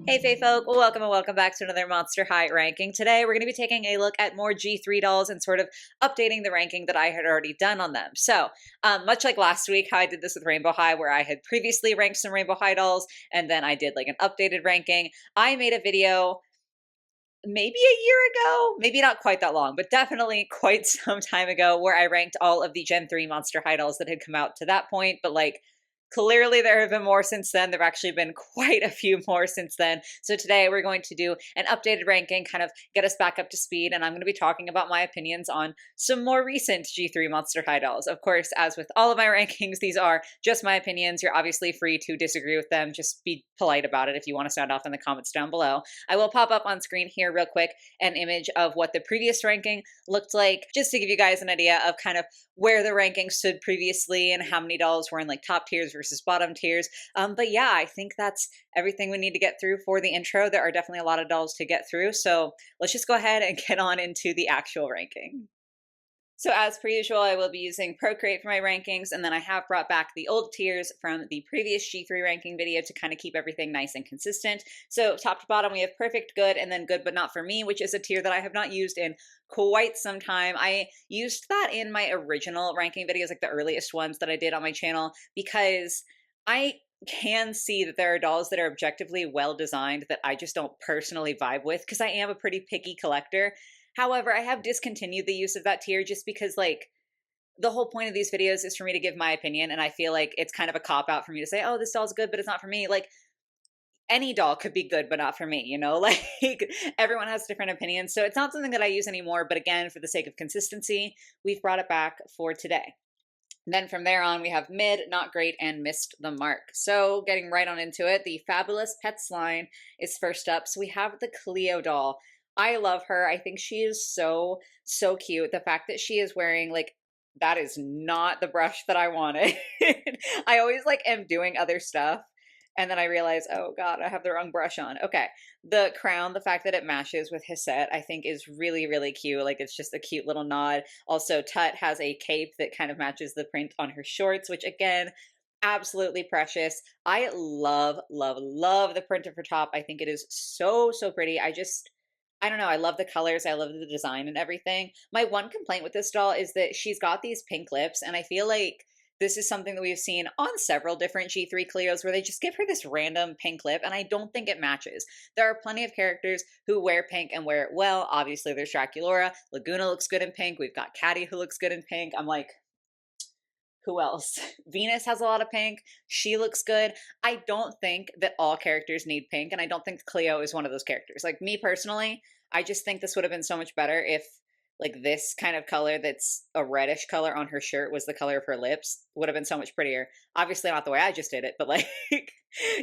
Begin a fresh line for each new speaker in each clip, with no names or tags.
Hey Fae folk, well, welcome and welcome back to another Monster High ranking. Today we're going to be taking a look at more G3 dolls and sort of updating the ranking that I had already done on them. So, much like last week how I did this with Rainbow High where I had previously ranked some Rainbow High dolls and then I did like an updated ranking, I made a video maybe a year ago, maybe not quite that long, but definitely quite some time ago where I ranked all of the Gen 3 Monster High dolls that had come out to that point, but like clearly, there have been more since then. There have actually been quite a few more since then. So today we're going to do an updated ranking, kind of get us back up to speed, and I'm going to be talking about my opinions on some more recent G3 Monster High dolls. Of course, as with all of my rankings, these are just my opinions. You're obviously free to disagree with them. Just be polite about it if you want to sound off in the comments down below. I will pop up on screen here real quick an image of what the previous ranking looked like, just to give you guys an idea of kind of where the ranking stood previously and how many dolls were in like top tiers versus bottom tiers. But yeah, I think that's everything we need to get through for the intro. There are definitely a lot of dolls to get through. So let's just go ahead and get on into the actual ranking. So as per usual, I will be using Procreate for my rankings, and then I have brought back the old tiers from the previous G3 ranking video to kind of keep everything nice and consistent. So top to bottom, we have perfect, good, and then good but not for me, which is a tier that I have not used in quite some time. I used that in my original ranking videos, like the earliest ones that I did on my channel, because I can see that there are dolls that are objectively well designed that I just don't personally vibe with, because I am a pretty picky collector. However, I have discontinued the use of that tier just because, like, the whole point of these videos is for me to give my opinion, and I feel like it's kind of a cop-out for me to say, oh, this doll's good, but it's not for me. Like, any doll could be good, but not for me, you know? Like, everyone has different opinions, so it's not something that I use anymore, but again, for the sake of consistency, we've brought it back for today. Then from there on, we have mid, not great, and missed the mark. So getting right on into it, the Fabulous Pets line is first up. So we have the Cleo doll. I love her. I think she is so, so cute. The fact that she is wearing, like, that is not the brush that I wanted. I always, like, am doing other stuff. And then I realize, oh God, I have the wrong brush on. Okay. The crown, the fact that it matches with his set, I think is really, really cute. Like, it's just a cute little nod. Also, Tut has a cape that kind of matches the print on her shorts, which again, absolutely precious. I love, love, love the print of her top. I think it is so, so pretty. I don't know. I love the colors. I love the design and everything. My one complaint with this doll is that she's got these pink lips, and I feel like this is something that we've seen on several different G3 Cleos where they just give her this random pink lip, and I don't think it matches. There are plenty of characters who wear pink and wear it well. Obviously, there's Draculaura. Laguna looks good in pink. We've got Caddy who looks good in pink. I'm like, who else? Venus has a lot of pink. She looks good. I don't think that all characters need pink, and I don't think Cleo is one of those characters. Like, me personally, I just think this would have been so much better if like this kind of color that's a reddish color on her shirt was the color of her lips. Would have been so much prettier. Obviously not the way I just did it, but like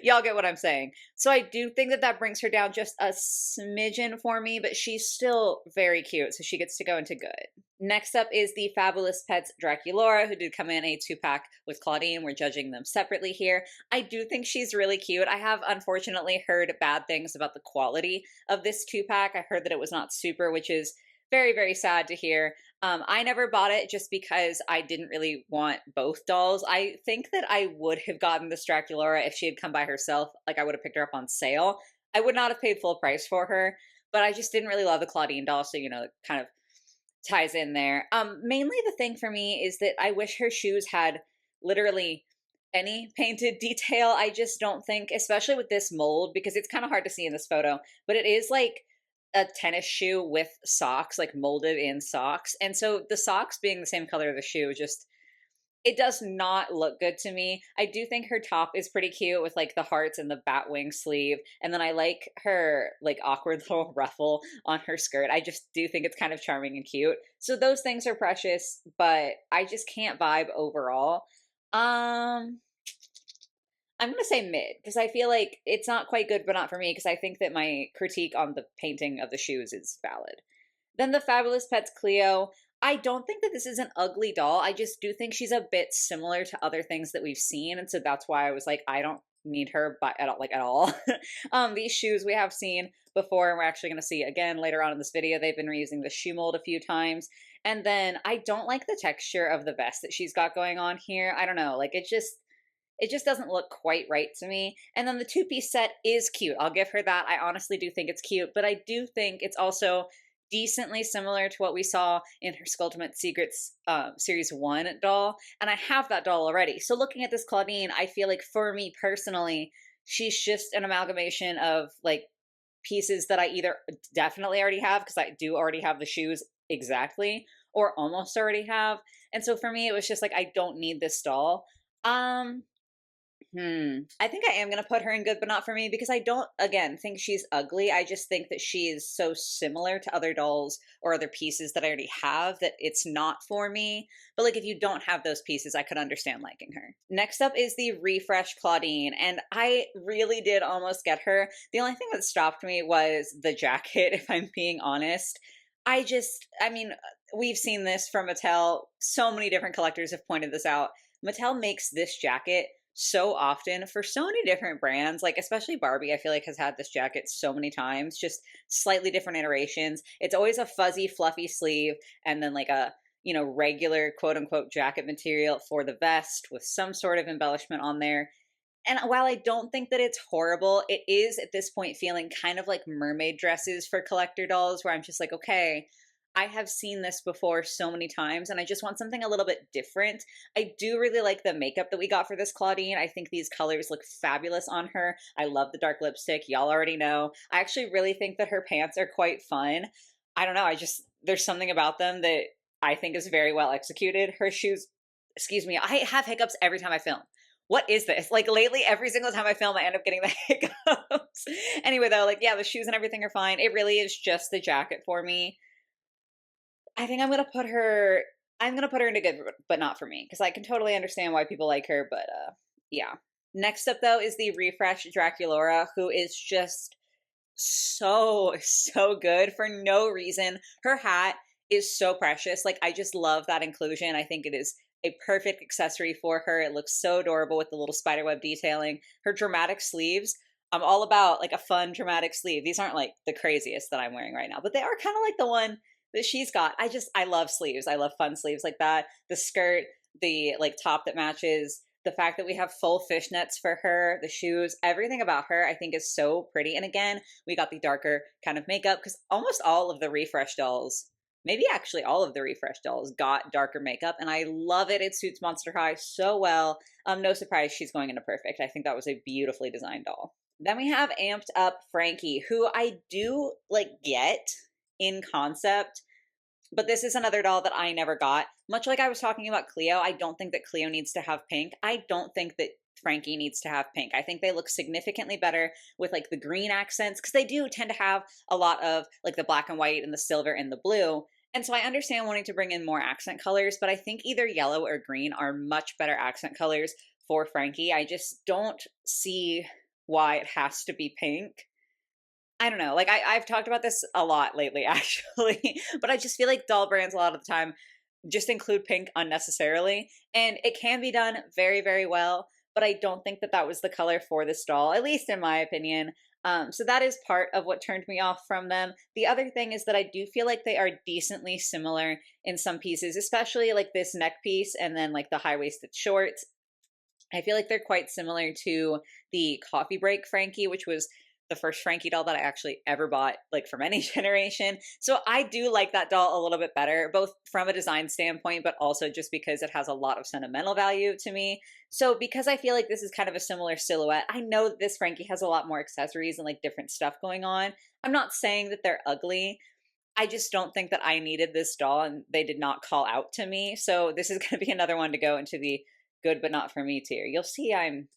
y'all get what I'm saying. So I do think that that brings her down just a smidgen for me, but she's still very cute, so she gets to go into good. Next up is the Fabulous Pets Draculaura, who did come in a 2-pack with Claudine. We're judging them separately here. I do think she's really cute. I have unfortunately heard bad things about the quality of this 2-pack. I heard that it was not super, which is very, very sad to hear. I never bought it just because I didn't really want both dolls. I think that I would have gotten this Draculaura if she had come by herself. Like, I would have picked her up on sale. I would not have paid full price for her, but I just didn't really love the Claudine doll, so, you know, it kind of ties in there. Mainly the thing for me is that I wish her shoes had literally any painted detail. I just don't think, especially with this mold, because it's kind of hard to see in this photo, but it is like a tennis shoe with socks, like molded in socks. And so the socks being the same color of the shoe, just, it does not look good to me. I do think her top is pretty cute with like the hearts and the bat wing sleeve. And then I like her like awkward little ruffle on her skirt. I just do think it's kind of charming and cute. So those things are precious, but I just can't vibe overall. I'm going to say mid, because I feel like it's not quite good, but not for me, because I think that my critique on the painting of the shoes is valid. Then the Fabulous Pets Cleo. I don't think that this is an ugly doll. I just do think she's a bit similar to other things that we've seen, and so that's why I was like, I don't need her at all. These shoes we have seen before, and we're actually going to see again later on in this video. They've been reusing the shoe mold a few times. And then I don't like the texture of the vest that she's got going on here. I don't know, like It just doesn't look quite right to me. And then the two-piece set is cute. I'll give her that. I honestly do think it's cute, but I do think it's also decently similar to what we saw in her Skulltimate Secrets Series 1 doll. And I have that doll already. So looking at this Claudine, I feel like for me personally, she's just an amalgamation of like pieces that I either definitely already have, because I do already have the shoes exactly, or almost already have. And so for me, it was just like, I don't need this doll. Um, I think I am going to put her in good, but not for me, because I don't, again, think she's ugly. I just think that she is so similar to other dolls or other pieces that I already have that it's not for me. But like, if you don't have those pieces, I could understand liking her. Next up is the Refresh Claudine, and I really did almost get her. The only thing that stopped me was the jacket, if I'm being honest. I mean, we've seen this from Mattel. So many different collectors have pointed this out. Mattel makes this jacket so often for so many different brands, like especially Barbie, I feel like has had this jacket so many times, just slightly different iterations. It's always a fuzzy, fluffy sleeve and then like a, regular quote unquote jacket material for the vest with some sort of embellishment on there. And while I don't think that it's horrible, it is at this point feeling kind of like mermaid dresses for collector dolls, where I'm just like, okay, I have seen this before so many times and I just want something a little bit different. I do really like the makeup that we got for this Claudine. I think these colors look fabulous on her. I love the dark lipstick. Y'all already know. I actually really think that her pants are quite fun. I don't know. There's something about them that I think is very well executed. Her shoes, excuse me, I have hiccups every time I film. What is this? Like lately, every single time I film, I end up getting the hiccups. Anyway, though, like, yeah, the shoes and everything are fine. It really is just the jacket for me. I think I'm gonna put her into good, but not for me, because I can totally understand why people like her, but yeah. Next up though is the Refresh Draculaura, who is just so good for no reason. Her hat is so precious. Like, I just love that inclusion. I think it is a perfect accessory for her. It looks so adorable with the little spiderweb detailing. Her dramatic sleeves, I'm all about like a fun dramatic sleeve. These aren't like the craziest that I'm wearing right now, but they are kind of like the one that she's got. I love sleeves. I love fun sleeves like that. The skirt, the like top that matches, the fact that we have full fishnets for her, the shoes, everything about her I think is so pretty. And again, we got the darker kind of makeup, because almost all of the Refresh dolls, maybe actually all of the Refresh dolls, got darker makeup, and I love it. It suits Monster High so well. No surprise she's going into Perfect. I think that was a beautifully designed doll. Then we have amped up Frankie, who I do like get in concept, but this is another doll that I never got. Much like I was talking about Cleo, I don't think that Cleo needs to have pink. I don't think that Frankie needs to have pink. I think they look significantly better with like the green accents, because they do tend to have a lot of like the black and white and the silver and the blue. And so I understand wanting to bring in more accent colors, but I think either yellow or green are much better accent colors for Frankie. I just don't see why it has to be pink. I don't know. Like I've talked about this a lot lately, actually, but I just feel like doll brands a lot of the time just include pink unnecessarily, and it can be done very, very well. But I don't think that that was the color for this doll, at least in my opinion. So that is part of what turned me off from them. The other thing is that I do feel like they are decently similar in some pieces, especially like this neck piece and then like the high-waisted shorts. I feel like they're quite similar to the Coffee Break Frankie, which was the first Frankie doll that I actually ever bought, like from any generation. So I do like that doll a little bit better, both from a design standpoint, but also just because it has a lot of sentimental value to me. So because I feel like this is kind of a similar silhouette, I know that this Frankie has a lot more accessories and like different stuff going on. I'm not saying that they're ugly. I just don't think that I needed this doll, and they did not call out to me. So this is going to be another one to go into the good but not for me tier. You'll see I'm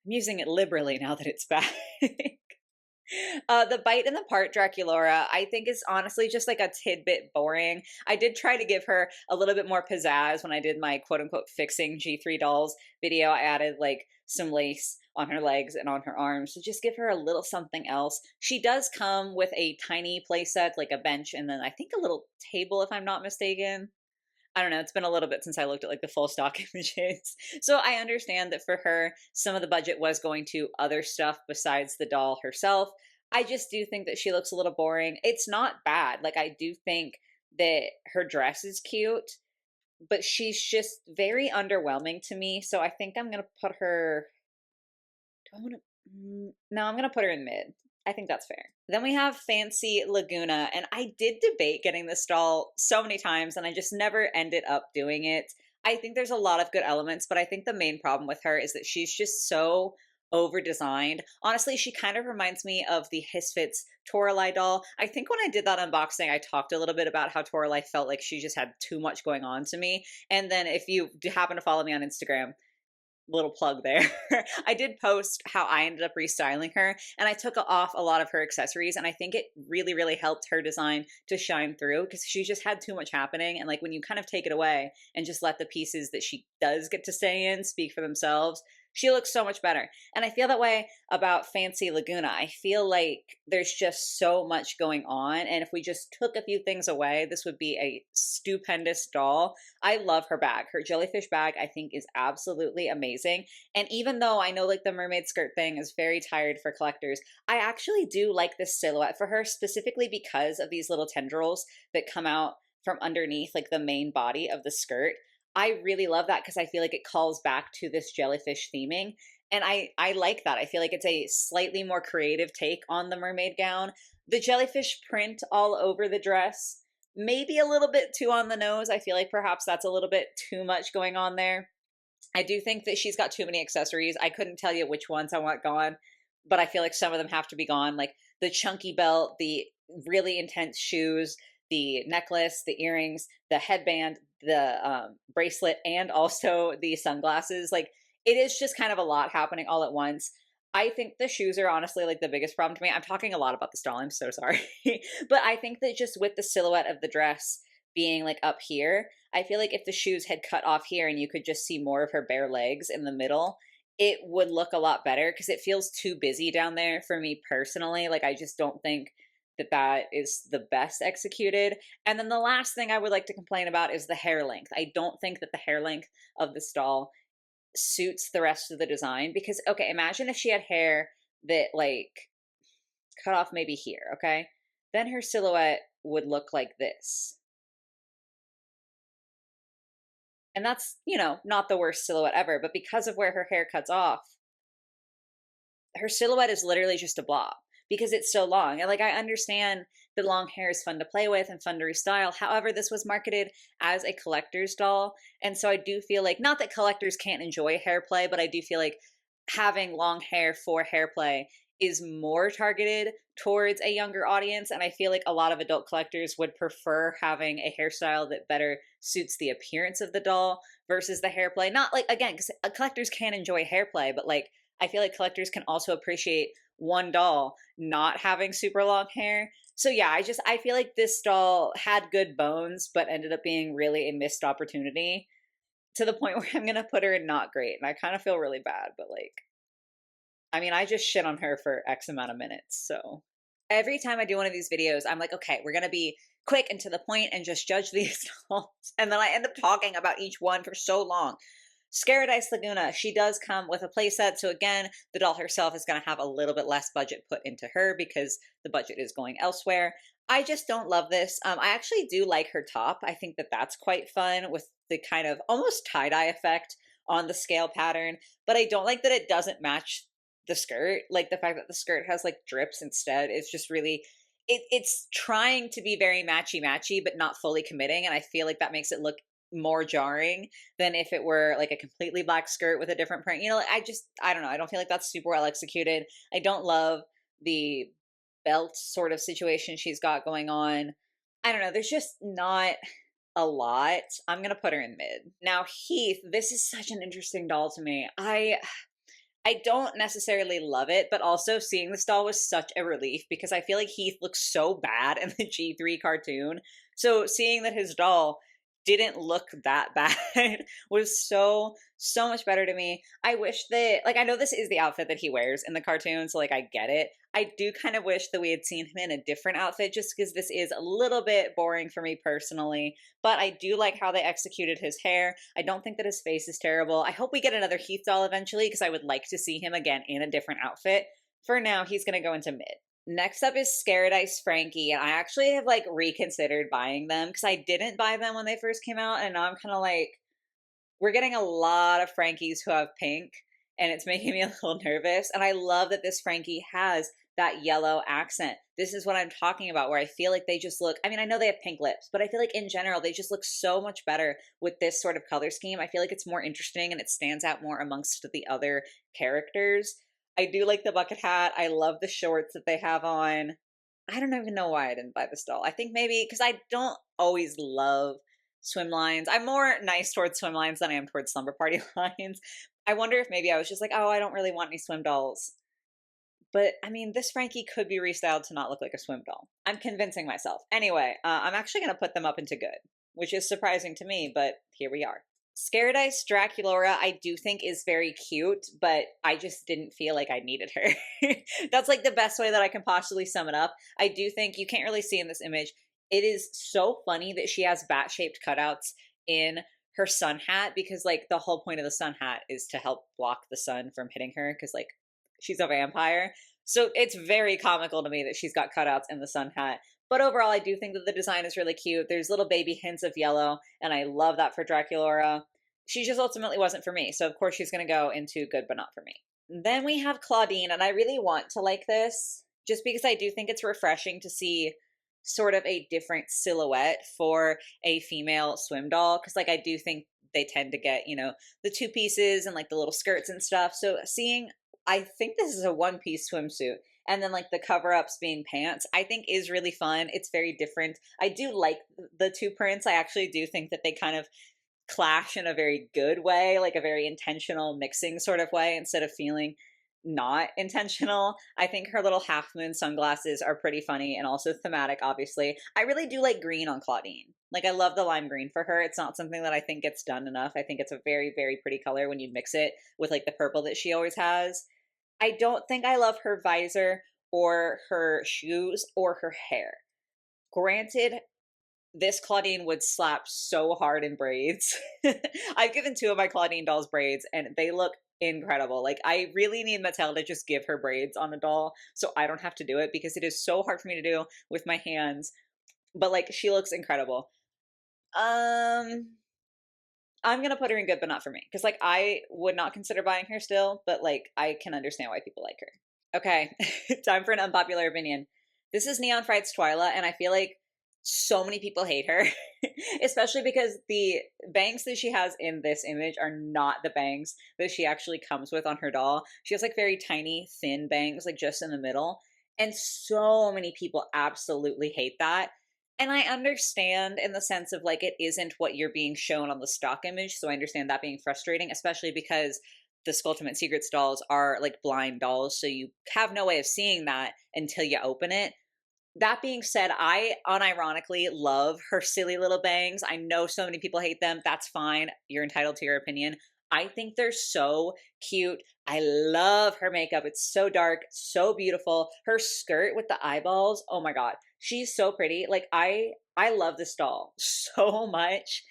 using it liberally now that it's back. The Bite and the Part Draculaura, I think, is honestly just like a tidbit boring. I did try to give her a little bit more pizzazz when I did my quote unquote fixing G3 dolls video. I added like some lace on her legs and on her arms to just give her a little something else. She does come with a tiny playset, like a bench, and then I think a little table, if I'm not mistaken. I don't know. It's been a little bit since I looked at like the full stock images. So I understand that for her, some of the budget was going to other stuff besides the doll herself. I just do think that she looks a little boring. It's not bad. Like, I do think that her dress is cute. but she's just very underwhelming to me. So I think I'm gonna put her. Do I want to? No, I'm gonna put her in mid. I think that's fair. Then we have Fancy Laguna, and I did debate getting this doll so many times, and I just never ended up doing it. I think there's a lot of good elements, but I think the main problem with her is that she's just so over designed. Honestly, she kind of reminds me of the Hisfits Toralei doll. I think when I did that unboxing, I talked a little bit about how Toralei felt like she just had too much going on to me. And then if you happen to follow me on Instagram, little plug there. I did post how I ended up restyling her, and I took off a lot of her accessories, and I think it really, really helped her design to shine through because she just had too much happening. And like when you kind of take it away and just let the pieces that she does get to stay in speak for themselves, she looks so much better. And I feel that way about Fancy Laguna. I feel like there's just so much going on, and if we just took a few things away, this would be a stupendous doll. I love her bag. Her jellyfish bag, I think, is absolutely amazing. And even though I know like the mermaid skirt thing is very tired for collectors, I actually do like this silhouette for her, specifically because of these little tendrils that come out from underneath like the main body of the skirt. I really love that because I feel like it calls back to this jellyfish theming. And I like that. I feel like it's a slightly more creative take on the mermaid gown. The jellyfish print all over the dress, maybe a little bit too on the nose. I feel like perhaps that's a little bit too much going on there. I do think that she's got too many accessories. I couldn't tell you which ones I want gone, but I feel like some of them have to be gone. Like the chunky belt, the really intense shoes, the necklace, the earrings, the headband, the bracelet, and also the sunglasses. Like it is just kind of a lot happening all at once. I think the shoes are honestly like the biggest problem to me. I'm talking a lot about this doll. I'm so sorry. But I think that just with the silhouette of the dress being like up here, I feel like if the shoes had cut off here and you could just see more of her bare legs in the middle, it would look a lot better because it feels too busy down there for me personally. Like I just don't think that that is the best executed. And then the last thing I would like to complain about is the hair length. I don't think that the hair length of this doll suits the rest of the design because, okay, imagine if she had hair that like cut off maybe here, okay? Then her silhouette would look like this. And that's, not the worst silhouette ever, but because of where her hair cuts off, her silhouette is literally just a blob because it's so long. And like I understand that long hair is fun to play with and fun to restyle. However, this was marketed as a collector's doll. And so I do feel like, not that collectors can't enjoy hair play, but I do feel like having long hair for hair play is more targeted towards a younger audience. And I feel like a lot of adult collectors would prefer having a hairstyle that better suits the appearance of the doll versus the hair play. Not like, again, because collectors can enjoy hair play, but like, I feel like collectors can also appreciate one doll not having super long hair. So yeah, I feel like this doll had good bones, but ended up being really a missed opportunity to the point where I'm gonna put her in not great. And I kind of feel really bad, but like, I mean, I just shit on her for X amount of minutes. So every time I do one of these videos, I'm like, okay, we're gonna be quick and to the point and just judge these dolls. And then I end up talking about each one for so long. Scaradise Laguna, she does come with a playset. So again, the doll herself is going to have a little bit less budget put into her because the budget is going elsewhere. I just don't love this. I actually do like her top. I think that that's quite fun with the kind of almost tie-dye effect on the scale pattern, but I don't like that it doesn't match the skirt. Like the fact that the skirt has like drips instead is just really, it's trying to be very matchy-matchy, but not fully committing. And I feel like that makes it look more jarring than if it were like a completely black skirt with a different print. I don't know. I don't feel like that's super well executed. I don't love the belt sort of situation she's got going on. I don't know. There's just not a lot. I'm going to put her in mid. Now, Heath, this is such an interesting doll to me. I don't necessarily love it, but also seeing this doll was such a relief because I feel like Heath looks so bad in the G3 cartoon. So seeing that his doll didn't look that bad was so much better to me. I wish that, like, I know this is the outfit that he wears in the cartoon, so like I get it. I do kind of wish that we had seen him in a different outfit just because this is a little bit boring for me personally, but I do like how they executed his hair. I don't think that his face is terrible. I hope we get another Heath doll eventually because I would like to see him again in a different outfit. For now, he's going to go into mid. Next up is Scared Ice Frankie, and I actually have like reconsidered buying them because I didn't buy them when they first came out, and now I'm kind of like, we're getting a lot of Frankies who have pink, and it's making me a little nervous. And I love that this Frankie has that yellow accent. This is what I'm talking about, where I feel like they just look, I mean, I know they have pink lips, but I feel like in general, they just look so much better with this sort of color scheme. I feel like it's more interesting and it stands out more amongst the other characters. I do like the bucket hat. I love the shorts that they have on. I don't even know why I didn't buy this doll. I think maybe because I don't always love swim lines. I'm more nice towards swim lines than I am towards slumber party lines. I wonder if maybe I was just like, oh, I don't really want any swim dolls. But I mean, this Frankie could be restyled to not look like a swim doll. I'm convincing myself. Anyway, I'm actually going to put them up into good, which is surprising to me, but here we are. Scared Ice Draculaura, I do think is very cute, but I just didn't feel like I needed her. That's like the best way that I can possibly sum it up. I do think you can't really see in this image. It is so funny that she has bat-shaped cutouts in her sun hat because like the whole point of the sun hat is to help block the sun from hitting her because like she's a vampire. So it's very comical to me that she's got cutouts in the sun hat. But overall, I do think that the design is really cute. There's little baby hints of yellow, and I love that for Draculaura. She just ultimately wasn't for me, so of course she's going to go into good but not for me. Then we have Claudine, and I really want to like this, just because I do think it's refreshing to see sort of a different silhouette for a female swim doll, because like I do think they tend to get, you know, the two pieces and like the little skirts and stuff. So seeing, I think this is a one-piece swimsuit, and then like the cover-ups being pants, I think is really fun. It's very different. I do like the two prints. I actually do think that they kind of clash in a very good way, like a very intentional mixing sort of way, instead of feeling not intentional. I think her little half moon sunglasses are pretty funny and also thematic, obviously. I really do like green on Claudine. Like, I love the lime green for her. It's not something that I think gets done enough. I think it's a very, very pretty color when you mix it with like the purple that she always has. I don't think I love her visor or her shoes or her hair. Granted, this Claudine would slap so hard in braids. I've given two of my Claudine dolls braids and they look incredible. Like, I really need Mattel to just give her braids on a doll so I don't have to do it because it is so hard for me to do with my hands. But like, she looks incredible. I'm gonna put her in good, but not for me. Because like I would not consider buying her still, but like I can understand why people like her. Okay, time for an unpopular opinion. This is Neon Fright's Twyla, and I feel like so many people hate her, especially because the bangs that she has in this image are not the bangs that she actually comes with on her doll. She has like very tiny, thin bangs, like just in the middle. And so many people absolutely hate that. And I understand in the sense of like it isn't what you're being shown on the stock image. So I understand that being frustrating, especially because the Skulltimate Secrets dolls are like blind dolls. So you have no way of seeing that until you open it. That being said, I unironically love her silly little bangs. I know so many people hate them. That's fine. You're entitled to your opinion. I think they're so cute. I love her makeup. It's so dark, so beautiful. Her skirt with the eyeballs. Oh my God. She's so pretty. Like I love this doll so much.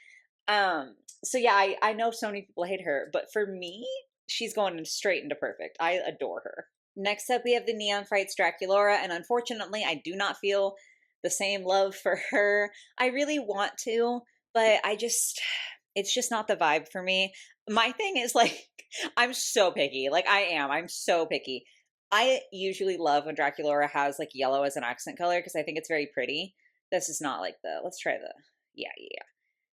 So yeah, I know so many people hate her, but for me, she's going straight into perfect. I adore her. Next up, we have the Neon Frights Draculaura, and unfortunately, I do not feel the same love for her. I really want to, but it's just not the vibe for me. My thing is like, I'm so picky. Like I'm so picky. I usually love when Draculaura has like yellow as an accent color because I think it's very pretty. This is not like let's try yeah.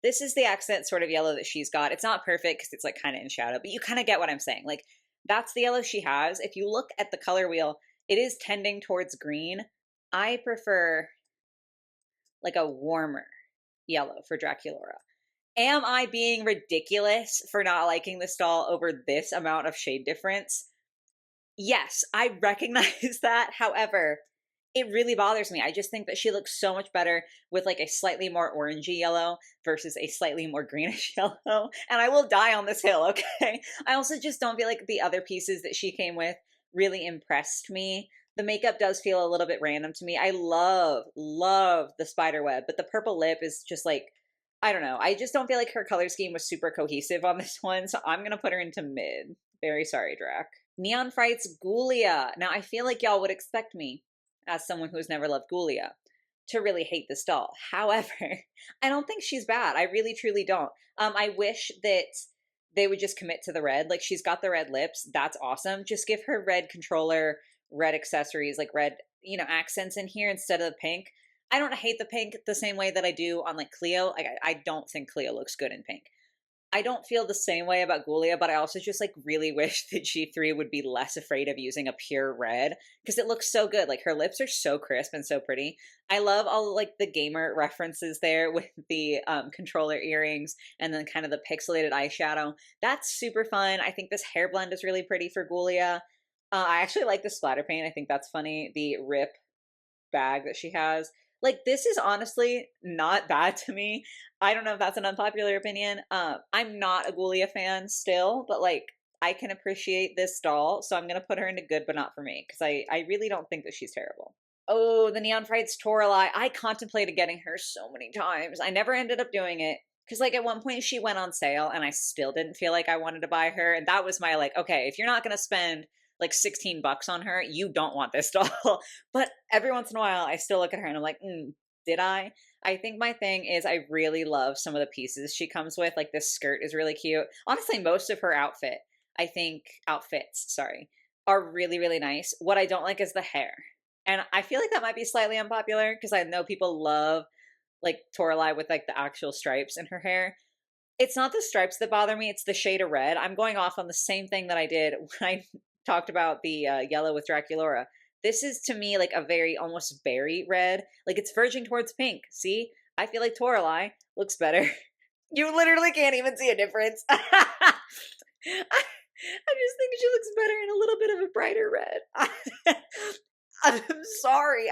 This is the accent sort of yellow that she's got. It's not perfect because it's like kind of in shadow, but you kind of get what I'm saying. Like, that's the yellow she has. If you look at the color wheel, it is tending towards green. I prefer like a warmer yellow for Draculaura. Am I being ridiculous for not liking this doll over this amount of shade difference? Yes, I recognize that. However, it really bothers me. I just think that she looks so much better with like a slightly more orangey yellow versus a slightly more greenish yellow. And I will die on this hill, okay? I also just don't feel like the other pieces that she came with really impressed me. The makeup does feel a little bit random to me. I love the spider web, but the purple lip is just like, I don't know. I just don't feel like her color scheme was super cohesive on this one, so I'm going to put her into mid. Very sorry, Drac. Neon Frights Ghoulia. Now, I feel like y'all would expect me as someone who's never loved Ghoulia, to really hate this doll. However, I don't think she's bad. I really truly don't. I wish that they would just commit to the red. Like, she's got the red lips. That's awesome. Just give her red controller, red accessories, like red, accents in here instead of the pink. I don't hate the pink the same way that I do on like Cleo. Like, I don't think Cleo looks good in pink. I don't feel the same way about Ghoulia, but I also just like really wish that G3 would be less afraid of using a pure red because it looks so good. Like, her lips are so crisp and so pretty. I love all like the gamer references there with the controller earrings and then kind of the pixelated eyeshadow. That's super fun. I think this hair blend is really pretty for Ghoulia. I actually like the splatter paint. I think that's funny. The rip bag that she has. Like, this is honestly not bad to me. I don't know if that's an unpopular opinion. I'm not a Ghoulia fan still, but like, I can appreciate this doll, so I'm gonna put her into good, but not for me, because I really don't think that she's terrible. Oh, the Neon Frights Toralei. I contemplated getting her so many times. I never ended up doing it. Because, like, at one point she went on sale and I still didn't feel like I wanted to buy her. And that was my, like, okay, if you're not going to spend like 16 bucks on her, you don't want this doll. But every once in a while, I still look at her and I'm like, did I? I think my thing is I really love some of the pieces she comes with. Like, this skirt is really cute. Honestly, most of her outfits, sorry, are really, really nice. What I don't like is the hair. And I feel like that might be slightly unpopular because I know people love like Toralei with like the actual stripes in her hair. It's not the stripes that bother me, it's the shade of red. I'm going off on the same thing that I did when I talked about the yellow with Draculaura. This is to me like a very almost berry red. Like, it's verging towards pink. See? I feel like Toralei looks better. You literally can't even see a difference. I just think she looks better in a little bit of a brighter red. I'm sorry.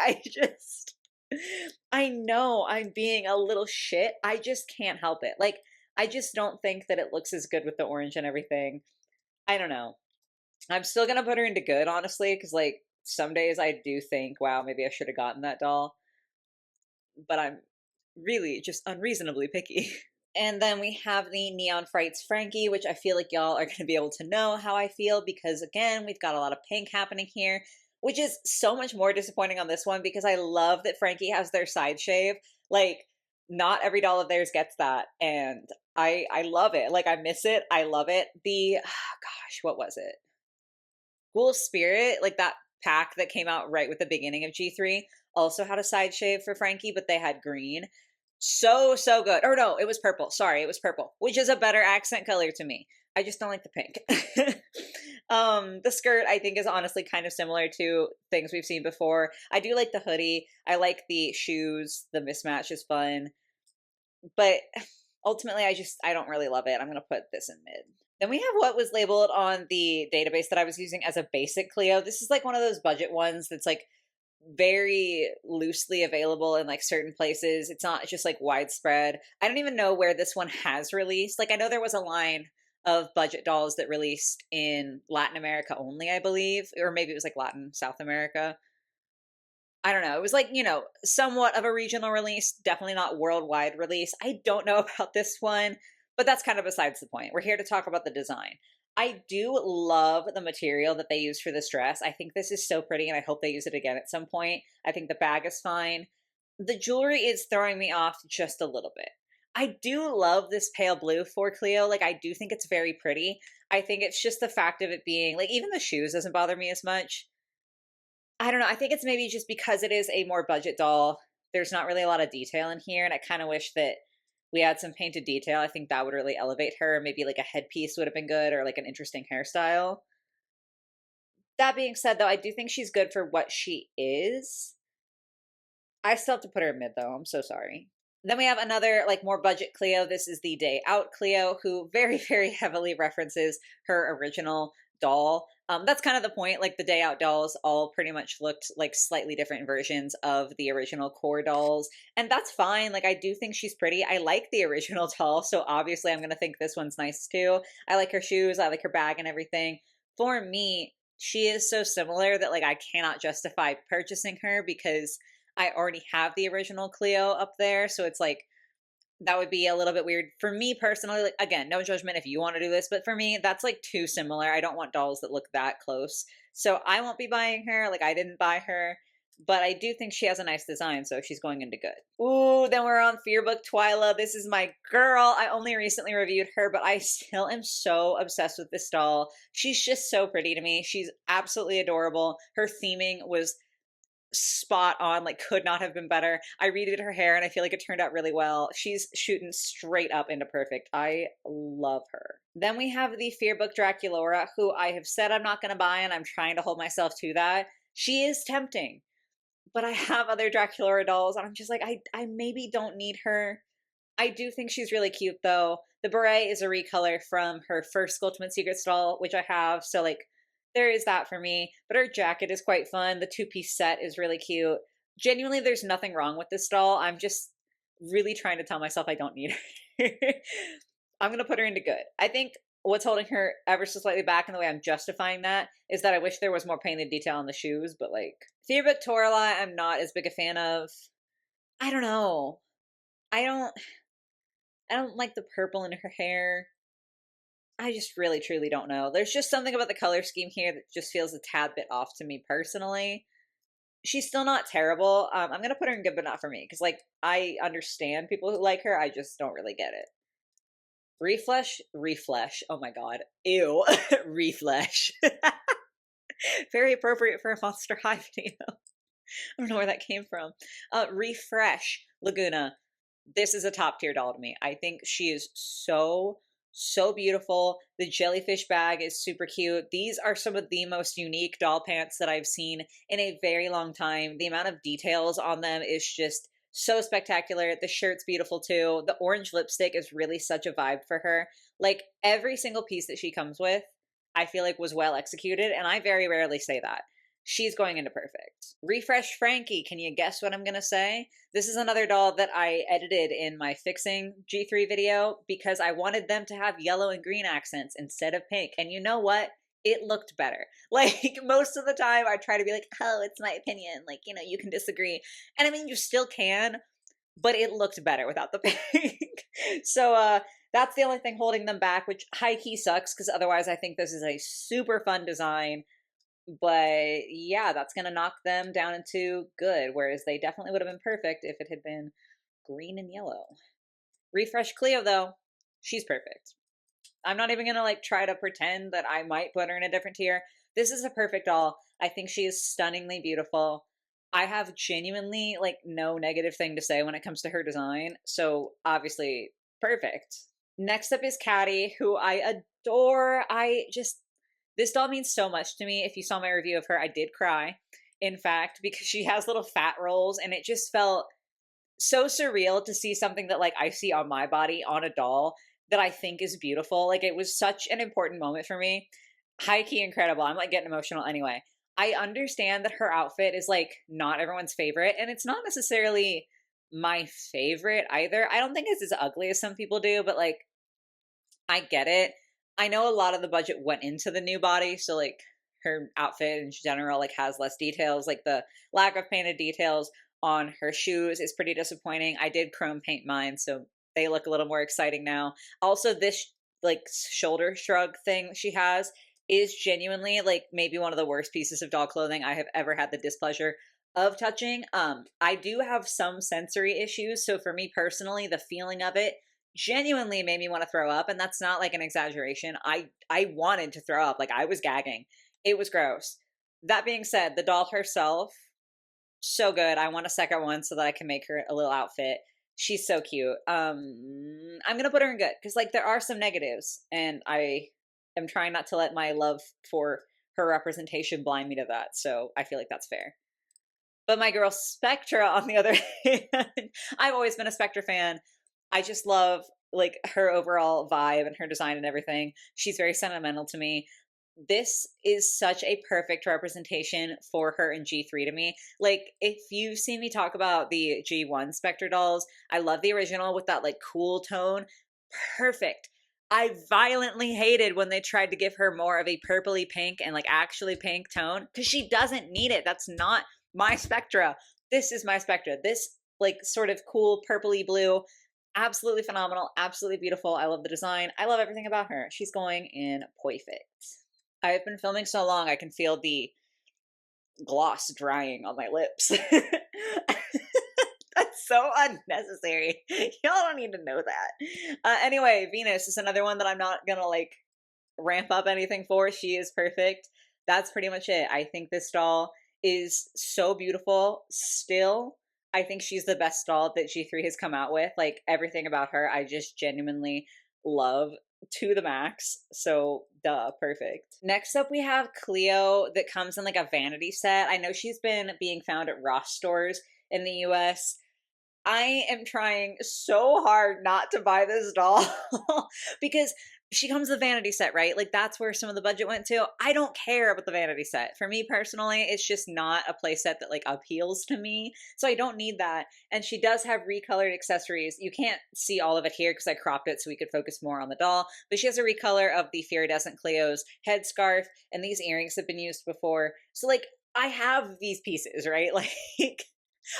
I know I'm being a little shit. I just can't help it. Like, I just don't think that it looks as good with the orange and everything. I don't know. I'm still gonna put her into good, honestly, because like some days I do think, wow, maybe I should have gotten that doll. But I'm really just unreasonably picky. And then we have the Neon Frights Frankie, which I feel like y'all are going to be able to know how I feel because, again, we've got a lot of pink happening here, which is so much more disappointing on this one because I love that Frankie has their side shave. Like, not every doll of theirs gets that, and I love it. Like, I miss it. I love it. Gosh, what was it? Ghoul Spirit, like that pack that came out right with the beginning of G3, also had a side shave for Frankie, but they had green. So good. Or no, it was purple. Sorry, it was purple, which is a better accent color to me. I just don't like the pink. The skirt I think is honestly kind of similar to things we've seen before. I do like the hoodie. I like the shoes. The mismatch is fun. But ultimately I don't really love it. I'm going to put this in mid. Then we have what was labeled on the database that I was using as a basic Cleo. This is like one of those budget ones that's like very loosely available in like certain places. It's not just like widespread. I don't even know where this one has released. Like, I know there was a line of budget dolls that released in Latin America only, I believe, or maybe it was like Latin South America. I don't know. It was like, somewhat of a regional release, definitely not worldwide release. I don't know about this one, but that's kind of besides the point. We're here to talk about the design. I do love the material that they use for this dress. I think this is so pretty, and I hope they use it again at some point. I think the bag is fine. The jewelry is throwing me off just a little bit. I do love this pale blue for Cleo. Like, I do think it's very pretty. I think it's just the fact of it being, like, even the shoes doesn't bother me as much. I don't know. I think it's maybe just because it is a more budget doll. There's not really a lot of detail in here, and I kind of wish that we had some painted detail. I think that would really elevate her. Maybe like a headpiece would have been good, or like an interesting hairstyle. That being said, though, I do think she's good for what she is. I still have to put her in mid, though. I'm so sorry. Then we have another, like, more budget Cleo. This is the Day Out Cleo, who very, very heavily references her original doll. That's kind of the point. Like, the Day Out dolls all pretty much looked like slightly different versions of the original core dolls. And that's fine. Like, I do think she's pretty. I like the original doll, so obviously I'm going to think this one's nice too. I like her shoes. I like her bag and everything. For me, she is so similar that, like, I cannot justify purchasing her because I already have the original Cleo up there. So it's like, that would be a little bit weird for me personally. Like, again, no judgment if you want to do this, but for me, that's like too similar. I don't want dolls that look that close. So I won't be buying her. Like, I didn't buy her. but I do think she has a nice design, so she's going into good. Ooh, then we're on Fearbook Twyla. This is my girl. I only recently reviewed her, but I still am so obsessed with this doll. She's just so pretty to me. She's absolutely adorable. Her theming was spot on, like could not have been better. I redid her hair and I feel like it turned out really well. She's shooting straight up into perfect. I love her. Then we have the Fearbook Draculaura, who I have said I'm not going to buy, and I'm trying to hold myself to that. She is tempting, but I have other Draculaura dolls and I'm just like, I maybe don't need her. I do think she's really cute though. The beret is a recolor from her first Ultimate Secrets doll, which I have, so like there is that for me. But her jacket is quite fun. The two-piece set is really cute. Genuinely, there's nothing wrong with this doll. I'm just really trying to tell myself I don't need her. I'm going to put her into good. I think what's holding her ever so slightly back, and the way I'm justifying that is that I wish there was more painted detail on the shoes, but like Fearbook Torla, I'm not as big a fan of. I don't know. I don't like the purple in her hair. I just really, truly don't know. There's just something about the color scheme here that just feels a tad bit off to me personally. She's still not terrible. I'm going to put her in good, but not for me. Because, like, I understand people who like her. I just don't really get it. Reflesh. Oh my god. Ew. Reflesh. Very appropriate for a Monster High video. I don't know where that came from. Refresh Laguna. This is a top tier doll to me. I think she is so beautiful. The jellyfish bag is super cute. These are some of the most unique doll pants that I've seen in a very long time. The amount of details on them is just so spectacular. The shirt's beautiful too. The orange lipstick is really such a vibe for her. Like every single piece that she comes with, I feel like was well executed, and I very rarely say that. She's going into perfect. Refresh Frankie. Can you guess what I'm going to say? This is another doll that I edited in my fixing G3 video because I wanted them to have yellow and green accents instead of pink. And you know what? It looked better. Like most of the time I try to be like, oh, it's my opinion. Like, you know, you can disagree. And I mean, you still can, but it looked better without the pink. So, that's the only thing holding them back, which high key sucks because otherwise I think this is a super fun design. But yeah, that's going to knock them down into good, whereas they definitely would have been perfect if it had been green and yellow. Refresh Cleo, though. She's perfect. I'm not even going to like try to pretend that I might put her in a different tier. This is a perfect doll. I think she is stunningly beautiful. I have genuinely like no negative thing to say when it comes to her design. So obviously perfect. Next up is Caddy, who I adore. This doll means so much to me. If you saw my review of her, I did cry, in fact, because she has little fat rolls, and it just felt so surreal to see something that like I see on my body on a doll that I think is beautiful. Like it was such an important moment for me. High key incredible. I'm like getting emotional anyway. I understand that her outfit is like not everyone's favorite, and it's not necessarily my favorite either. I don't think it's as ugly as some people do, but like I get it. I know a lot of the budget went into the new body, so like her outfit in general like has less details. Like the lack of painted details on her shoes is pretty disappointing. I did chrome paint mine, so they look a little more exciting now. Also, this like shoulder shrug thing she has is genuinely like maybe one of the worst pieces of doll clothing I have ever had the displeasure of touching. I do have some sensory issues, so for me personally, the feeling of it genuinely made me want to throw up, and that's not like an exaggeration. I wanted to throw up. Like I was gagging. It was gross. That being said, the doll herself, so good. I want a second one so that I can make her a little outfit. She's so cute. I'm gonna put her in good because like there are some negatives, and I am trying not to let my love for her representation blind me to that. So I feel like that's fair. But my girl Spectra, on the other hand, I've always been a Spectra fan. I just love like her overall vibe and her design and everything. She's very sentimental to me. This is such a perfect representation for her in G3 to me. Like if you've seen me talk about the G1 Spectre dolls, I love the original with that like cool tone. Perfect. I violently hated when they tried to give her more of a purpley pink and like actually pink tone because she doesn't need it. That's not my Spectra. This is my Spectra. This like sort of cool purpley blue. Absolutely phenomenal, absolutely beautiful. I love the design. I love everything about her. She's going in perfect. I've been filming so long, I can feel the gloss drying on my lips. That's so unnecessary. Y'all don't need to know that. Anyway, Venus is another one that I'm not gonna like ramp up anything for. She is perfect. That's pretty much it. I think this doll is so beautiful still. I think she's the best doll that G3 has come out with. Like everything about her, I just genuinely love to the max. So, duh, perfect. Next up, we have Cleo that comes in like a vanity set. I know she's been being found at Ross stores in the US. I am trying so hard not to buy this doll because she comes with a vanity set, right? Like that's where some of the budget went to. I don't care about the vanity set. For me personally, it's just not a play set that like appeals to me. So I don't need that. And she does have recolored accessories. You can't see all of it here because I cropped it so we could focus more on the doll. But she has a recolor of the Iridescent Cleo's headscarf, and these earrings have been used before. So like I have these pieces, right? Like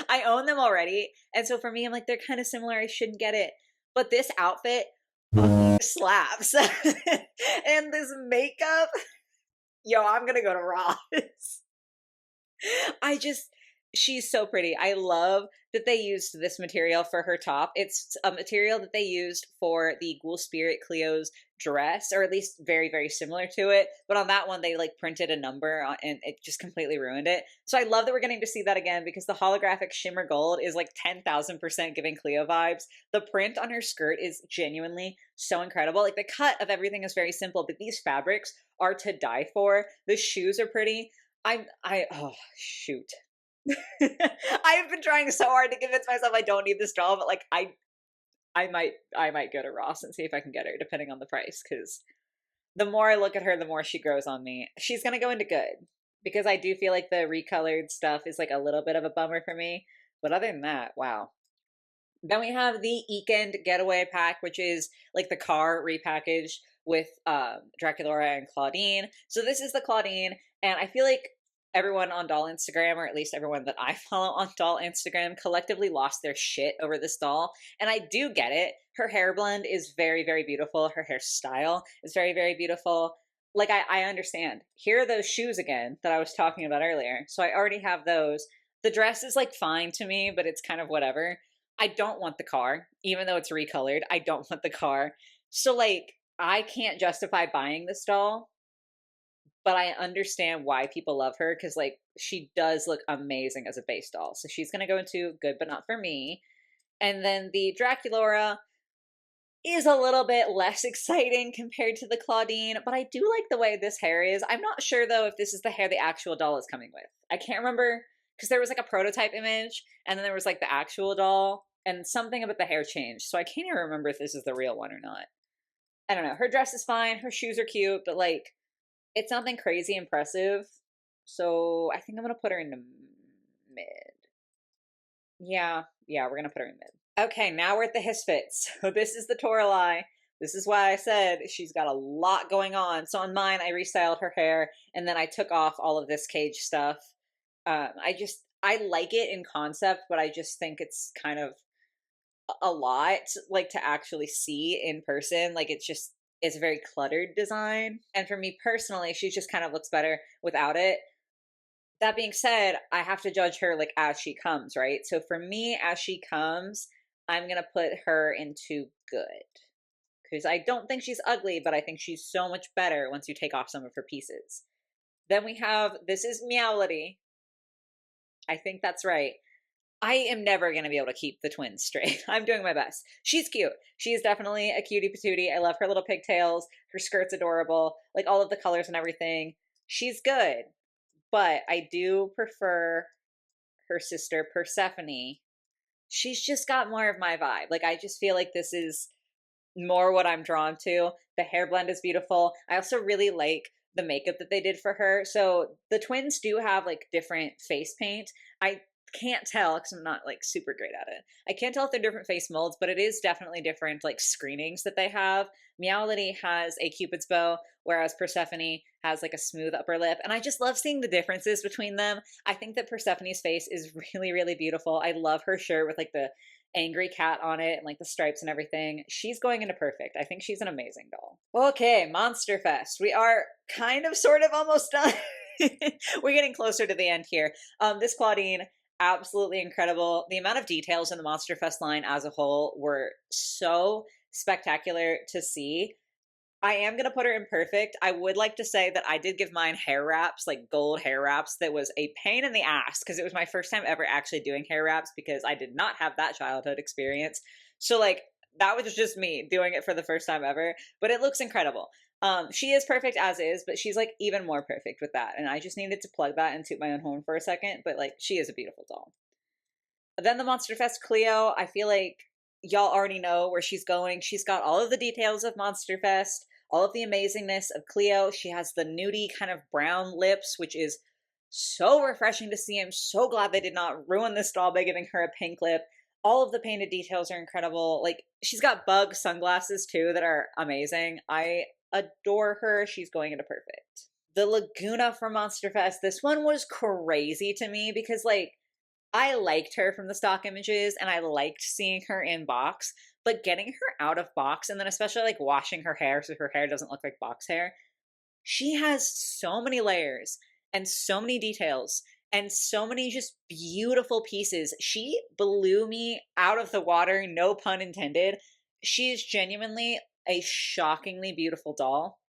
I own them already. And so for me, I'm like, they're kind of similar. I shouldn't get it. But this outfit slaps. And this makeup, yo, I'm going to go to Ross. I just, she's so pretty. I love that they used this material for her top. It's a material that they used for the Ghoul Spirit Cleo's dress, or at least very, very similar to it. But on that one, they like printed a number on, and it just completely ruined it. So I love that we're getting to see that again because the holographic shimmer gold is like 10,000% giving Cleo vibes. The print on her skirt is genuinely so incredible. Like the cut of everything is very simple, but these fabrics are to die for. The shoes are pretty. Oh, shoot. I've been trying so hard to convince myself I don't need this doll, but like I might go to Ross and see if I can get her, depending on the price, because the more I look at her, the more she grows on me. She's gonna go into good, because I do feel like the recolored stuff is like a little bit of a bummer for me. But other than that, wow. Then we have the Eekend Getaway Pack, which is like the car repackaged with Draculaura and Claudine. So this is the Claudine, and I feel like everyone on doll Instagram, or at least everyone that I follow on doll Instagram, collectively lost their shit over this doll. And I do get it. Her hair blend is very, very beautiful. Her hairstyle is very, very beautiful. Like, I understand. Here are those shoes again that I was talking about earlier. So I already have those. The dress is like fine to me, but it's kind of whatever. I don't want the car, even though it's recolored. I don't want the car. So like, I can't justify buying this doll, but I understand why people love her because like she does look amazing as a base doll. So she's gonna go into good, but not for me. And then the Draculaura is a little bit less exciting compared to the Claudine, but I do like the way this hair is. I'm not sure though if this is the hair the actual doll is coming with. I can't remember because there was like a prototype image and then there was like the actual doll and something about the hair changed. So I can't even remember if this is the real one or not. I don't know. Her dress is fine. Her shoes are cute, but like it's nothing crazy impressive. So I think I'm going to put her in the mid. Yeah, we're going to put her in mid. Okay, now we're at the Hisfits. So this is the Toralei. This is why I said she's got a lot going on. So on mine, I restyled her hair, and then I took off all of this cage stuff. I like it in concept, but I just think it's kind of a lot, like, to actually see in person. Like, it's a very cluttered design. And for me personally, she just kind of looks better without it. That being said, I have to judge her like as she comes, right? So for me, as she comes, I'm going to put her into good. Because I don't think she's ugly, but I think she's so much better once you take off some of her pieces. Then we have, this is Meowlity. I think that's right. I am never going to be able to keep the twins straight. I'm doing my best. She's cute. She is definitely a cutie patootie. I love her little pigtails. Her skirt's adorable. Like all of the colors and everything. She's good. But I do prefer her sister Persephone. She's just got more of my vibe. Like I just feel like this is more what I'm drawn to. The hair blend is beautiful. I also really like the makeup that they did for her. So the twins do have like different face paint. I can't tell because I'm not like super great at it. I can't tell if they're different face molds, but it is definitely different like screenings that they have. Meowlity has a Cupid's bow, whereas Persephone has like a smooth upper lip. And I just love seeing the differences between them. I think that Persephone's face is really, really beautiful. I love her shirt with like the angry cat on it and like the stripes and everything. She's going into perfect. I think she's an amazing doll. Okay, Monster Fest. We are kind of sort of almost done. we're getting closer to the end here. This Claudine, absolutely incredible. The amount of details in the Monster Fest line as a whole were so spectacular to see. I am going to put her in perfect. I would like to say that I did give mine hair wraps, like gold hair wraps. That was a pain in the ass because it was my first time ever actually doing hair wraps because I did not have that childhood experience. So, like, that was just me doing it for the first time ever, but it looks incredible. She is perfect as is, but she's like even more perfect with that. And I just needed to plug that and toot my own horn for a second, but like, she is a beautiful doll. Then the Monster Fest Cleo, I feel like y'all already know where she's going. She's got all of the details of Monster Fest, all of the amazingness of Cleo. She has the nudie kind of brown lips, which is so refreshing to see. I'm so glad they did not ruin this doll by giving her a pink lip. All of the painted details are incredible. Like, she's got bug sunglasses too that are amazing. I adore her. She's going into perfect. The Laguna from Monster Fest, this one was crazy to me because, like, I liked her from the stock images and I liked seeing her in box, but getting her out of box and then especially like washing her hair so her hair doesn't look like box hair, she has so many layers and so many details and so many just beautiful pieces. She blew me out of the water, no pun intended. She is genuinely a shockingly beautiful doll.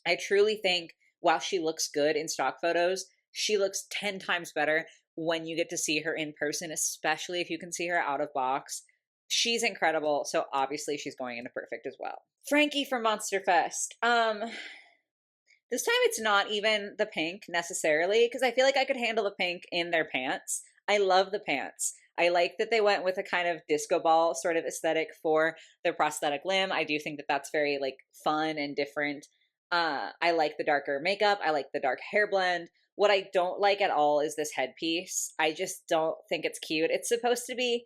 I truly think while she looks good in stock photos, she looks 10 times better when you get to see her in person, especially if you can see her out of box. She's incredible, so obviously she's going into perfect as well. Frankie from Monster Fest. This time it's not even the pink necessarily, because I feel like I could handle the pink in their pants. I love the pants. I like that they went with a kind of disco ball sort of aesthetic for their prosthetic limb. I do think that that's very like fun and different. I like the darker makeup. I like the dark hair blend. What I don't like at all is this headpiece. I just don't think it's cute. It's supposed to be,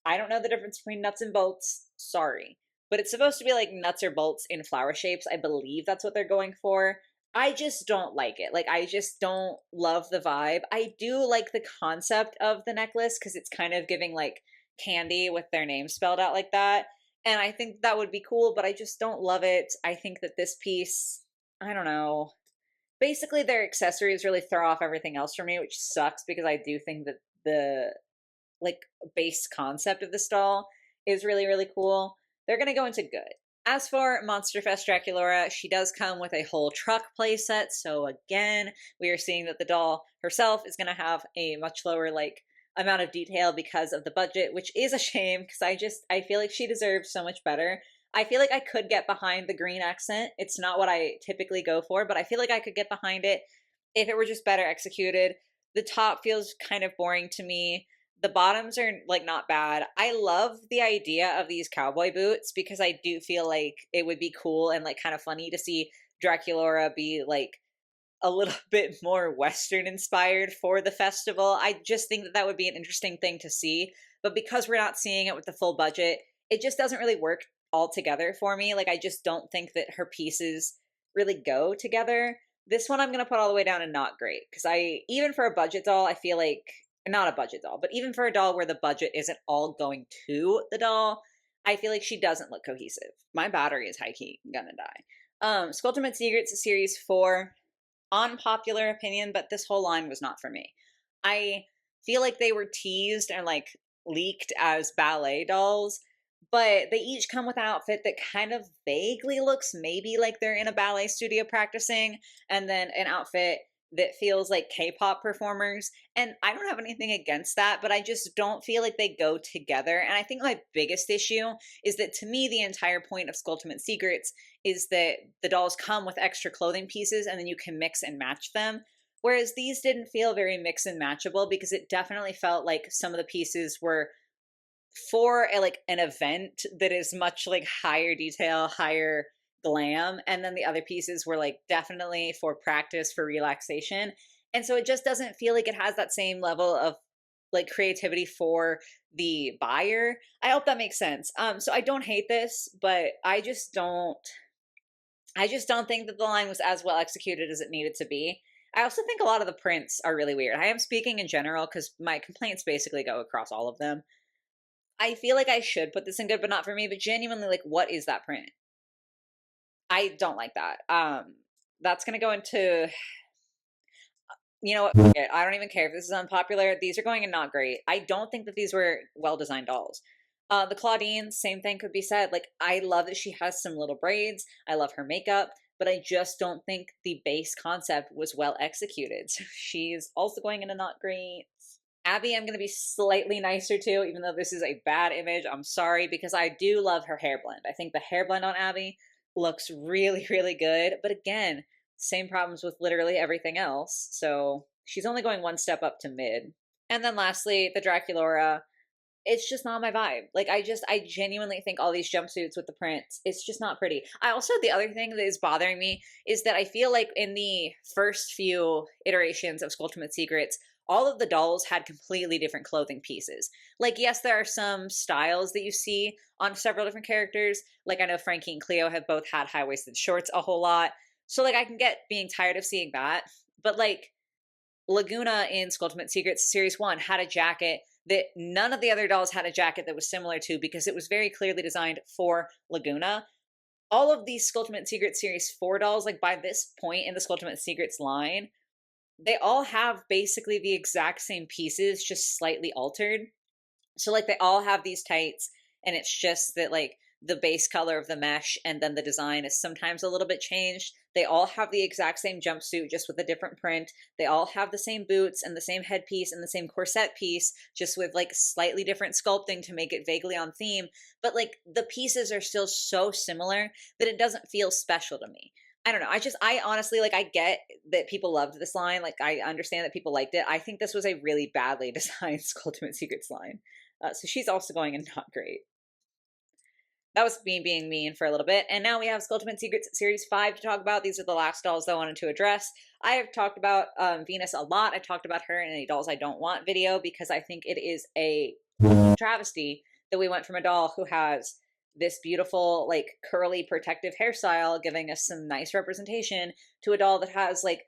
I don't know the difference between nuts and bolts. Sorry. But it's supposed to be like nuts or bolts in flower shapes. I believe that's what they're going for. I just don't like it. Like, I just don't love the vibe. I do like the concept of the necklace because it's kind of giving like candy with their name spelled out like that. And I think that would be cool, but I just don't love it. I think that this piece, I don't know. Basically, their accessories really throw off everything else for me, which sucks because I do think that the like base concept of this doll is really, really cool. They're going to go into good. As for Monster Fest Draculaura, she does come with a whole truck playset. So again, we are seeing that the doll herself is going to have a much lower like amount of detail because of the budget, which is a shame because I feel like she deserves so much better. I feel like I could get behind the green accent. It's not what I typically go for, but I feel like I could get behind it if it were just better executed. The top feels kind of boring to me. The bottoms are like not bad. I love the idea of these cowboy boots because I do feel like it would be cool and like kind of funny to see Draculaura be like a little bit more Western inspired for the festival. I just think that that would be an interesting thing to see. But because we're not seeing it with the full budget, it just doesn't really work all together for me. Like, I just don't think that her pieces really go together. This one I'm going to put all the way down to not great because even for a budget doll, I feel like not a budget doll, but even for a doll where the budget isn't all going to the doll, I feel like she doesn't look cohesive. My battery is high key gonna die. Sculptement Secrets Series 4, unpopular opinion, but this whole line was not for me. I feel like they were teased and like leaked as ballet dolls, but they each come with an outfit that kind of vaguely looks maybe like they're in a ballet studio practicing, and then an outfit that feels like K-pop performers. And I don't have anything against that, but I just don't feel like they go together. And I think my biggest issue is that to me, the entire point of Sculptement Secrets is that the dolls come with extra clothing pieces and then you can mix and match them. Whereas these didn't feel very mix and matchable because it definitely felt like some of the pieces were for like an event that is much like higher detail, higher glam, and then the other pieces were like definitely for practice, for relaxation. And so it just doesn't feel like it has that same level of like creativity for the buyer. I hope that makes sense. So I don't hate this, but I just don't think that the line was as well executed as it needed to be. I also think a lot of the prints are really weird. I am speaking in general because my complaints basically go across all of them. I feel like I should put this in good, but not for me, but genuinely, like, what is that print? I don't like that. That's going to go into You know what? Forget it. I don't even care if this is unpopular. These are going in not great. I don't think that these were well-designed dolls. The Claudine, same thing could be said. Like, I love that she has some little braids. I love her makeup, but I just don't think the base concept was well executed. So she's also going in a not great. Abby, I'm going to be slightly nicer to, even though this is a bad image. I'm sorry, because I do love her hair blend. I think the hair blend on Abby looks really, really good. But again, same problems with literally everything else. So she's only going one step up to mid. And then lastly, the Draculaura. It's just not my vibe. Like, I genuinely think all these jumpsuits with the prints, it's just not pretty. I also, the other thing that is bothering me is that I feel like in the first few iterations of Skulltimate Secrets, all of the dolls had completely different clothing pieces. Like, yes, there are some styles that you see on several different characters. Like, I know Frankie and Cleo have both had high-waisted shorts a whole lot. So, like, I can get being tired of seeing that. But, like, Laguna in Skulltimate Secrets Series 1 had a jacket that none of the other dolls had a jacket that was similar to, because it was very clearly designed for Laguna. All of these Skulltimate Secrets Series 4 dolls, like by this point in the Skulltimate Secrets line, they all have basically the exact same pieces, just slightly altered. So like they all have these tights, and it's just that like the base color of the mesh and then the design is sometimes a little bit changed. They all have the exact same jumpsuit, just with a different print. They all have the same boots and the same headpiece and the same corset piece, just with like slightly different sculpting to make it vaguely on theme. But like the pieces are still so similar that it doesn't feel special to me. I don't know. I honestly, like, I get that people loved this line. Like, I understand that people liked it. I think this was a really badly designed Skulltimate Secrets line. So she's also going in not great. That was me being mean for a little bit. And now we have Skulltimate Secrets Series 5 to talk about. These are the last dolls that I wanted to address. I have talked about Venus a lot. I talked about her in a Dolls I Don't Want video because I think it is a travesty that we went from a doll who has this beautiful, like, curly protective hairstyle giving us some nice representation to a doll that has, like,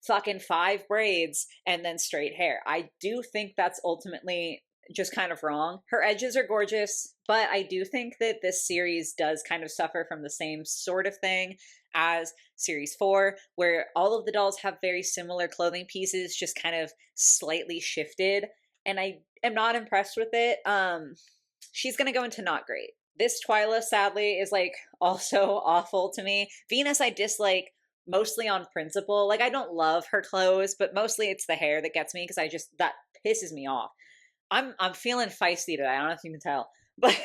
fucking 5 braids and then straight hair. I do think that's ultimately just kind of wrong. Her edges are gorgeous, but I do think that this series does kind of suffer from the same sort of thing as Series 4, where all of the dolls have very similar clothing pieces, just kind of slightly shifted, and I am not impressed with it. She's gonna go into not great. This Twyla, sadly, is like also awful to me. Venus, I dislike mostly on principle. Like, I don't love her clothes, but mostly it's the hair that gets me because that pisses me off. I'm feeling feisty today. I don't know if you can tell, but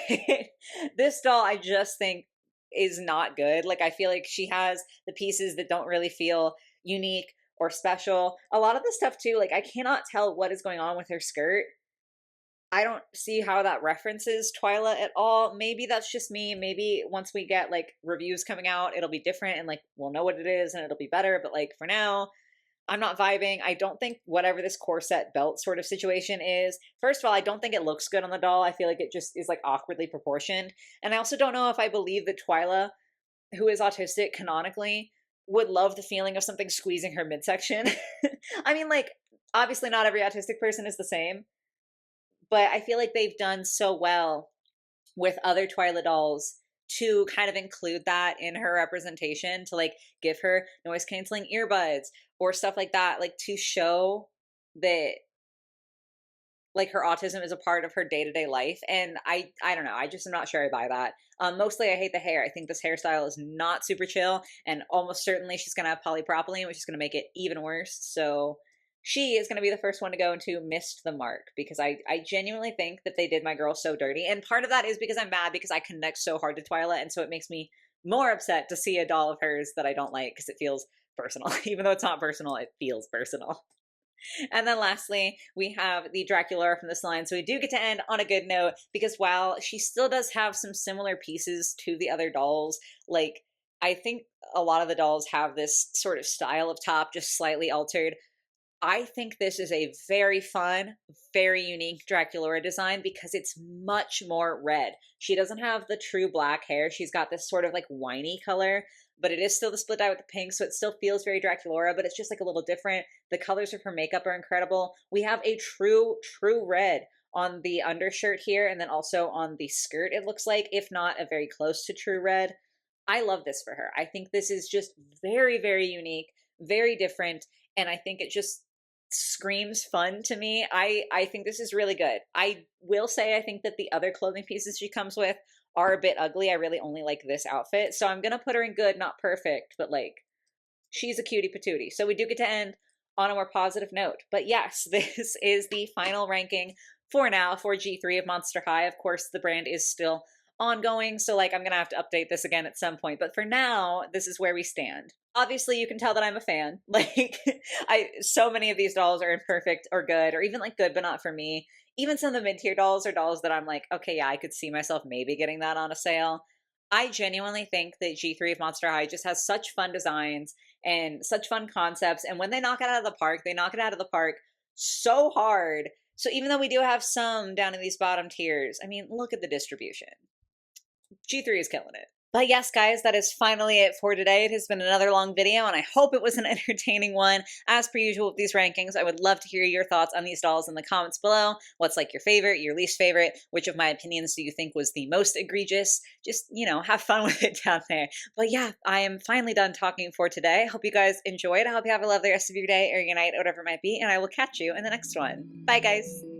this doll I just think is not good. Like, I feel like she has the pieces that don't really feel unique or special. A lot of the stuff too, like I cannot tell what is going on with her skirt. I don't see how that references Twyla at all. Maybe that's just me. Maybe once we get like reviews coming out, it'll be different and like we'll know what it is and it'll be better. But like for now, I'm not vibing. I don't think whatever this corset belt sort of situation is, first of all, I don't think it looks good on the doll. I feel like it just is like awkwardly proportioned. And I also don't know if I believe that Twyla, who is autistic canonically, would love the feeling of something squeezing her midsection. I mean, like, obviously not every autistic person is the same, but I feel like they've done so well with other Twyla dolls to kind of include that in her representation, to like give her noise canceling earbuds or stuff like that, like to show that like her autism is a part of her day-to-day life. And I don't know, I just am not sure I buy that. Mostly I hate the hair. I think this hairstyle is not super chill, and almost certainly she's gonna have polypropylene, which is gonna make it even worse. So she is going to be the first one to go into missed the mark, because I genuinely think that they did my girl so dirty. And part of that is because I'm mad because I connect so hard to Twyla, and so it makes me more upset to see a doll of hers that I don't like because it feels personal. Even though it's not personal, it feels personal. And then lastly, we have the Draculaura from this line. So we do get to end on a good note, because while she still does have some similar pieces to the other dolls, like I think a lot of the dolls have this sort of style of top just slightly altered. I think this is a very fun, very unique Draculaura design because it's much more red. She doesn't have the true black hair. She's got this sort of like winey color, but it is still the split dye with the pink, so it still feels very Draculaura, but it's just like a little different. The colors of her makeup are incredible. We have a true red on the undershirt here, and then also on the skirt, it looks like, if not a very close to true red. I love this for her. I think this is just very, very unique, very different, and I think it just screams fun to me. I think this is really good. I will say I think that the other clothing pieces she comes with are a bit ugly. I really only like this outfit. So I'm gonna put her in good, not perfect, but like she's a cutie patootie. So we do get to end on a more positive note. But yes, this is the final ranking for now for G3 of Monster High. Of course, the brand is still ongoing, so like I'm gonna have to update this again at some point. But for now, this is where we stand. Obviously, you can tell that I'm a fan. Like, so many of these dolls are imperfect or good, or even like good but not for me. Even some of the mid-tier dolls are dolls that I'm like, okay, yeah, I could see myself maybe getting that on a sale. I genuinely think that G3 of Monster High just has such fun designs and such fun concepts. And when they knock it out of the park, they knock it out of the park so hard. So even though we do have some down in these bottom tiers, I mean, look at the distribution. G3 is killing it. But yes, guys, that is finally it for today. It has been another long video, and I hope it was an entertaining one. As per usual with these rankings, I would love to hear your thoughts on these dolls in the comments below. What's like your favorite, your least favorite? Which of my opinions do you think was the most egregious? Just, you know, have fun with it down there. But yeah, I am finally done talking for today. I hope you guys enjoyed. I hope you have a lovely rest of your day or your night or whatever it might be, and I will catch you in the next one. Bye, guys.